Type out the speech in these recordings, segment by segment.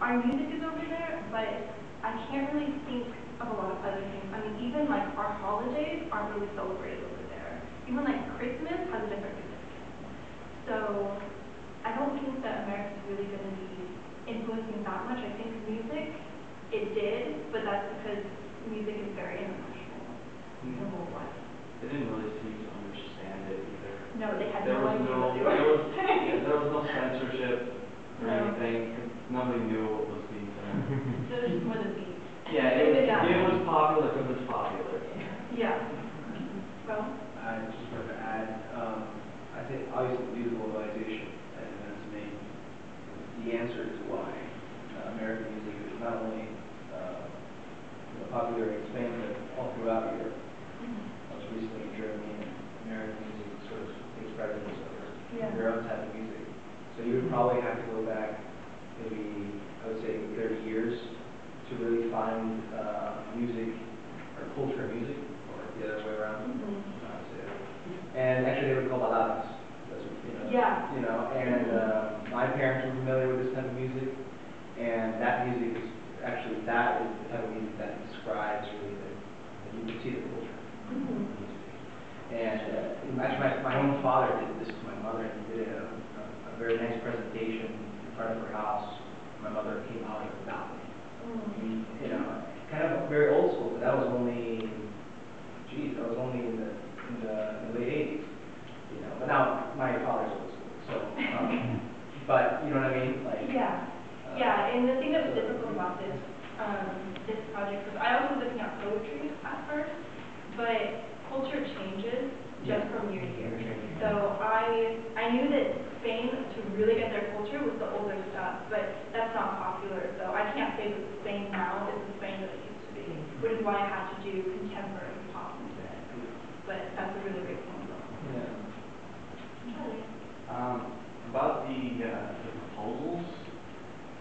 Our music is over there, but I can't really think of a lot of other things. I mean, even like our holidays aren't really celebrated over there. Even like Christmas has a different music. So I don't think that America's really going to be influencing that much. I think music, it did, but that's because music is very international and worldwide. They didn't really seem to understand it either. No, they had no idea what they were. There was no censorship or anything. Nobody knew what was being said. It was just more the beat. Yeah, it was popular because it's popular. Yeah. Well, I just wanted to add, I think obviously due to globalization, and that's the answer to why American music is not only popular in Spain but all throughout Europe. Most recently in Germany, American music sort of takes precedence over their own type of music. So you would probably have to go back maybe, I would say, 30 years to really find music or culture music, or the other way around. And actually, they were called baladas. And my parents were familiar with this type of music, and that music is actually the type of music that describes really that you can see the culture. And actually, my own father did this to my mother. He did a very nice presentation in front of her house. My mother came out of the balcony. Kind of very old school, but that was only in the late 80s. But now my father's old school, so but you know what I mean? Like and the thing that was difficult about this project was I was looking at poetry at first, but culture changes just from year to year. So I knew that Spain, to really get their culture, was the older stuff, but that's not popular. So I can't say that Spain now is the Spain that it used to be, which is why I had to do contemporary pop instead. But that's a really great point. About the proposals,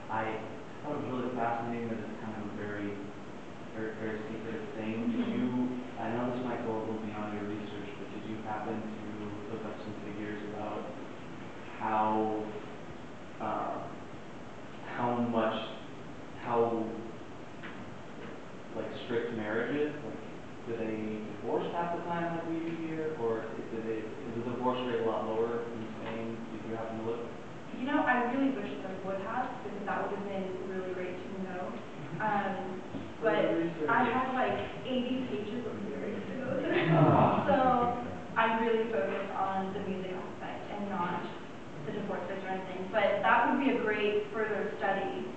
I thought it was really fascinating that it's kind of a very secretive thing. I know this might go a little beyond your research, but did you happen to look up some figures about how strict marriages? Like, do they divorce half the time like we do here, or is the divorce rate a lot lower in Spain? Did you happen to look? I really wish that I would have, because that would have been really great to know. But I had like 80 pages of lyrics to go through. So I really focused on the music aspect and not the divorce rates or anything. But that would be a great further study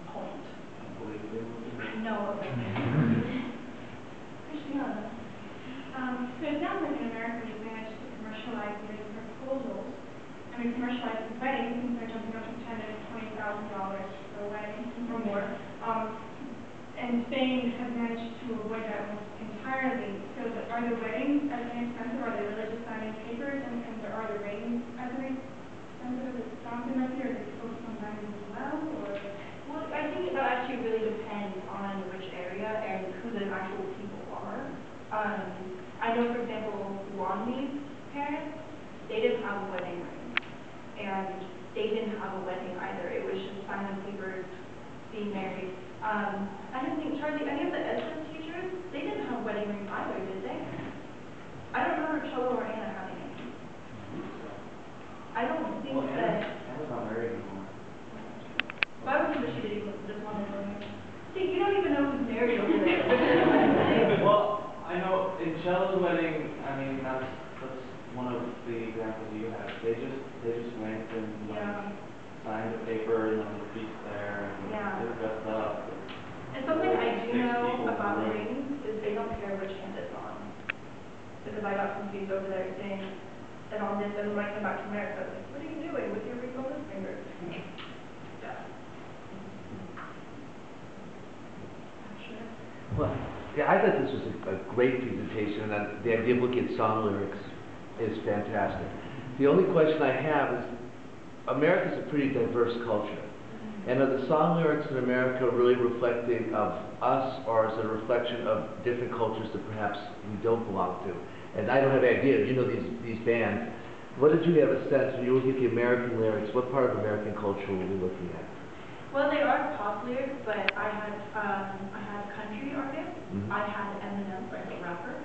point. No. Christiana. So it sounds like in America you managed to commercialize these proposals. Commercialize the wedding, since they're jumping up to $10,000 to $20,000 for a wedding or more. And Spain has managed to avoid that almost entirely. So are the weddings as inexpensive? Are they really just signing papers? And are the rings as inexpensive as Johnson might be? Or do they focus on diamonds as well? Well, I think that actually really depends on which area and who the actual people are. I know, for example, Lonnie's parents, they didn't have a wedding ring. And they didn't have a wedding either. It was just signing papers, being married. I don't think, Charlie, any of the SS teachers, they didn't have wedding rings either, did they? I don't remember Cholo or Anna having any. I don't think that... Anna's not married anymore. Well, I don't think that she did even just want to marry. See, you don't even know who's married over there. Well, I know in Chelo's wedding, I mean, that's one of the examples you have. They just went and signed a paper and then the priest there and they were dressed up. And something I do know about rings is they don't care which hand it's on. Because I got confused over there saying that on this, and when I came back to America, I was like, what are you doing with your ring on this finger? Well, I thought this was a great presentation, and the idea of looking at song lyrics is fantastic. The only question I have is, America's a pretty diverse culture. And are the song lyrics in America really reflecting of us, or is it a reflection of different cultures that perhaps we don't belong to? And I don't have any idea, you know these bands. What did you have a sense, when you look at the American lyrics, what part of American culture were we looking at? Well, they are popular, but I had country artists. Mhm. I had Eminem, like a rapper.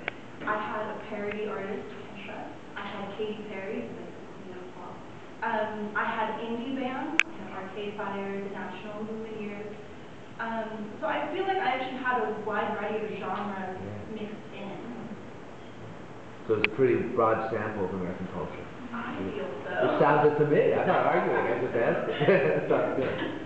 I had a parody artist, Kesha. I had Katy Perry, like queen of pop. I had indie bands, like Arcade Fire, The National, Lumineers. So I feel like I actually had a wide variety of genres mixed in. So it's a pretty broad sample of American culture. I feel so. It sounds good to me. I'm not arguing. I just asked it. Sounds good.